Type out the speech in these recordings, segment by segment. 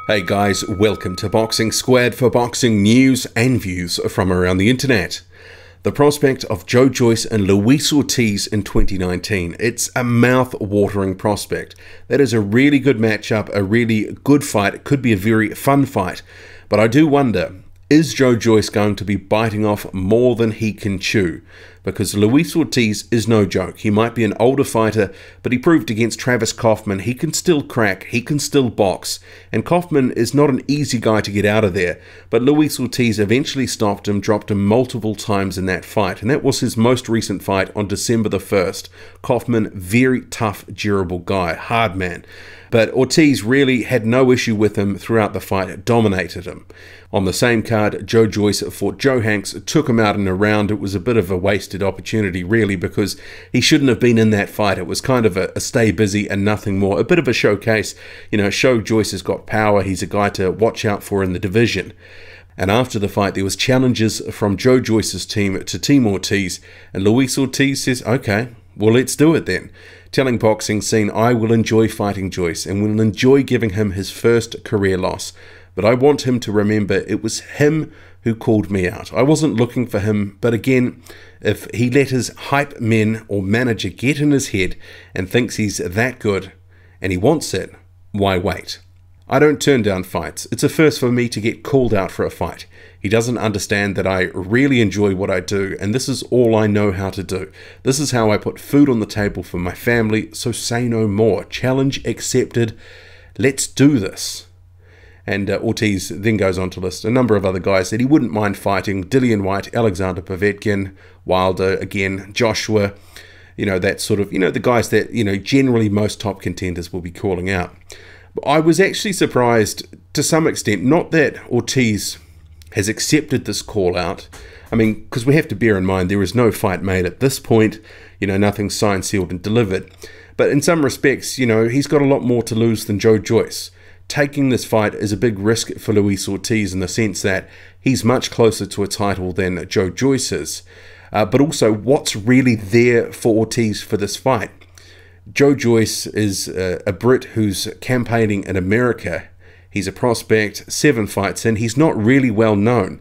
Hey guys, welcome to Boxing Squad for boxing news and views from around the internet. The prospect of Joe Joyce and Luis Ortiz in 2019. It's a mouth-watering prospect. That is a really good matchup, a really good fight. It could be a very fun fight. But I do wonder, is Joe Joyce going to be biting off more than he can chew? Because Luis Ortiz is no joke. He might be an older fighter, but he proved against Travis Kaufman he can still crack, he can still box. And Kaufman is not an easy guy to get out of there. But Luis Ortiz eventually stopped him, dropped him multiple times in that fight. And that was his most recent fight on December the 1st. Kaufman, very tough, durable guy, hard man. But Ortiz really had no issue with him throughout the fight, dominated him. On the same card, Joe Joyce fought Joe Hanks, took him out in a round. It was a bit of a wasted opportunity, really, because he shouldn't have been in that fight. It was kind of a stay busy and nothing more. A bit of a showcase. You know, Joe Joyce has got power. He's a guy to watch out for in the division. And after the fight, there was challenges from Joe Joyce's team to Team Ortiz. And Luis Ortiz says, okay, well, let's do it then. Telling Boxing Scene, I will enjoy fighting Joyce and will enjoy giving him his first career loss. But I want him to remember it was him who called me out. I wasn't looking for him, but again, if he let his hype men or manager get in his head and thinks he's that good and he wants it, why wait? I don't turn down fights. It's a first for me to get called out for a fight. He doesn't understand that I really enjoy what I do, and this is all I know how to do. This is how I put food on the table for my family, so say no more. Challenge accepted. Let's do this. And Ortiz then goes on to list a number of other guys that he wouldn't mind fighting. Dillian White, Alexander Povetkin, Wilder, again, Joshua. You know, that sort of, you know, the guys that, you know, generally most top contenders will be calling out. I was actually surprised to some extent, not that Ortiz has accepted this call out. I mean, because we have to bear in mind there is no fight made at this point. You know, nothing's signed, sealed, and delivered. But in some respects, you know, he's got a lot more to lose than Joe Joyce. Taking this fight is a big risk for Luis Ortiz in the sense that he's much closer to a title than Joe Joyce is. But also, what's really there for Ortiz for this fight? Joe Joyce is a Brit who's campaigning in America. He's a prospect, 7 fights in. He's not really well known.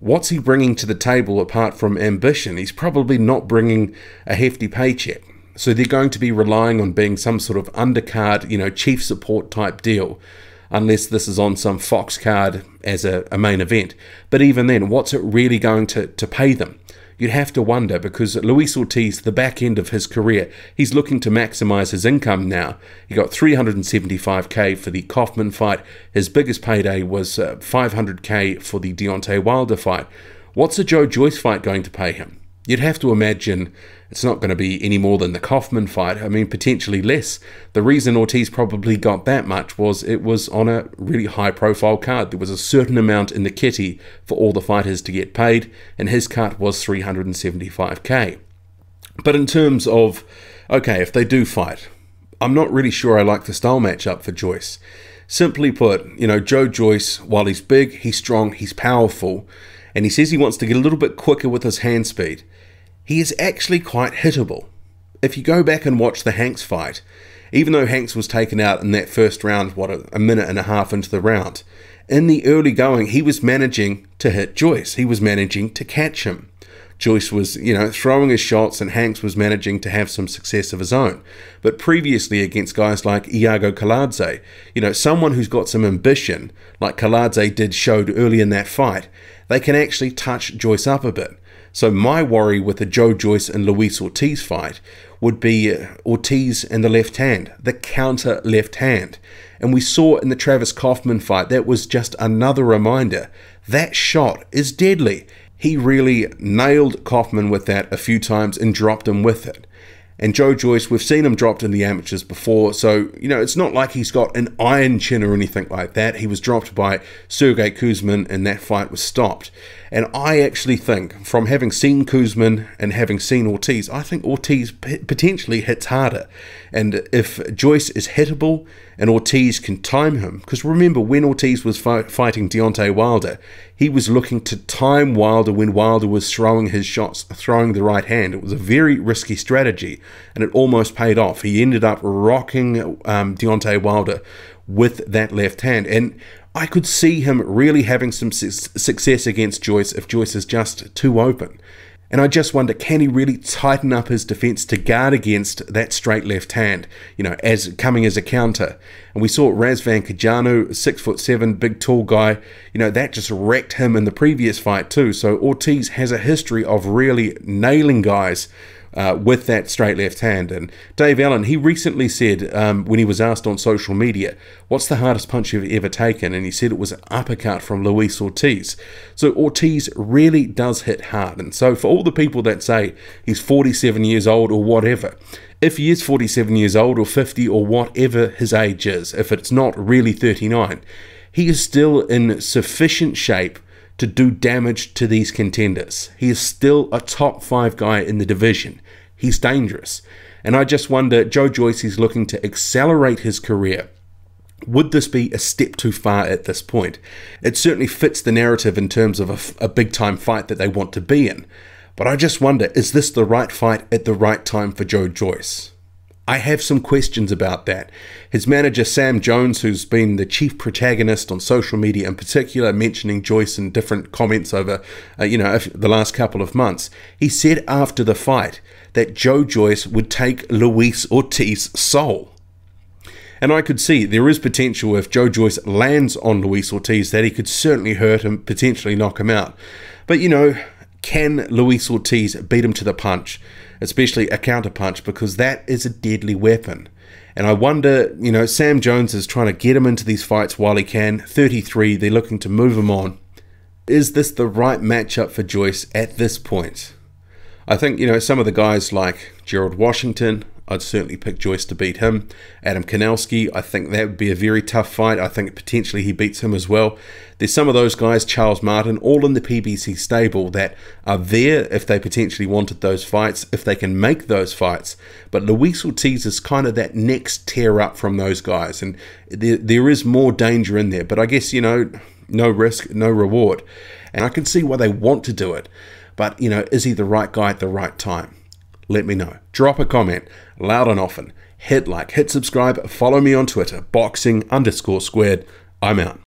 What's he bringing to the table apart from ambition? He's probably not bringing a hefty paycheck. So they're going to be relying on being some sort of undercard, you know, chief support type deal, unless this is on some Fox card as a main event. But even then, what's it really going to pay them? You'd have to wonder, because Luis Ortiz, the back end of his career, he's looking to maximize his income now. He got $375K for the Kaufman fight. His biggest payday was $500K for the Deontay Wilder fight. What's a Joe Joyce fight going to pay him? You'd have to imagine it's not going to be any more than the Kaufman fight. I mean, potentially less. The reason Ortiz probably got that much was it was on a really high-profile card. There was a certain amount in the kitty for all the fighters to get paid, and his cut was $375K. But in terms of, okay, if they do fight, I'm not really sure I like the style matchup for Joyce. Simply put, you know, Joe Joyce, while he's big, he's strong, he's powerful, and he says he wants to get a little bit quicker with his hand speed, he is actually quite hittable. If you go back and watch the Hanks fight, even though Hanks was taken out in that first round, a minute and a half into the round, in the early going, he was managing to hit Joyce. He was managing to catch him. Joyce was, you know, throwing his shots, and Hanks was managing to have some success of his own. But previously against guys like Iago Kaladze, you know, someone who's got some ambition, like Kaladze showed early in that fight, they can actually touch Joyce up a bit. So my worry with the Joe Joyce and Luis Ortiz fight would be Ortiz and the left hand, the counter left hand. And we saw in the Travis Kaufman fight, that was just another reminder. That shot is deadly. He really nailed Kaufman with that a few times and dropped him with it. And Joe Joyce, we've seen him dropped in the amateurs before, so, it's not like he's got an iron chin or anything like that. He was dropped by Sergey Kuzmin, and that fight was stopped. And I actually think, from having seen Kuzmin and having seen Ortiz, I think Ortiz potentially hits harder. And if Joyce is hittable and Ortiz can time him, because remember, when Ortiz was fighting Deontay Wilder, he was looking to time Wilder when Wilder was throwing his shots, throwing the right hand. It was a very risky strategy, and it almost paid off. He ended up rocking Deontay Wilder with that left hand. And I could see him really having some success against Joyce if Joyce is just too open. And I just wonder, can he really tighten up his defense to guard against that straight left hand, as coming as a counter? And we saw Razvan Kajanu, 6'7", big tall guy, that just wrecked him in the previous fight too. So Ortiz has a history of really nailing guys with that straight left hand. And Dave Allen, he recently said, when he was asked on social media, what's the hardest punch you've ever taken? And he said it was an uppercut from Luis Ortiz. So Ortiz really does hit hard. And so for all the people that say he's 47 years old or whatever, if he is 47 years old or 50 or whatever his age is, if it's not really 39, he is still in sufficient shape to do damage to these contenders. He is still a top 5 guy in the division. He's dangerous. And I just wonder, Joe Joyce is looking to accelerate his career. Would this be a step too far at this point? It certainly fits the narrative in terms of a big-time fight that they want to be in. But I just wonder, is this the right fight at the right time for Joe Joyce? I have some questions about that. His manager, Sam Jones, who's been the chief protagonist on social media in particular, mentioning Joyce in different comments over, the last couple of months, he said after the fight that Joe Joyce would take Luis Ortiz's soul. And I could see there is potential if Joe Joyce lands on Luis Ortiz that he could certainly hurt him, potentially knock him out. But, can Luis Ortiz beat him to the punch, especially a counter punch, because that is a deadly weapon. And I wonder, Sam Jones is trying to get him into these fights while he can. 33, they're looking to move him on. Is this the right matchup for Joyce at this point? I think, some of the guys like Gerald Washington, I'd certainly pick Joyce to beat him. Adam Kanelski, I think that would be a very tough fight. I think potentially he beats him as well. There's some of those guys, Charles Martin, all in the PBC stable that are there if they potentially wanted those fights, if they can make those fights. But Luis Ortiz is kind of that next tier up from those guys. And there is more danger in there. But I guess, no risk, no reward. And I can see why they want to do it. But, is he the right guy at the right time? Let me know. Drop a comment, loud and often. Hit like, hit subscribe, follow me on Twitter, boxing_squared. I'm out.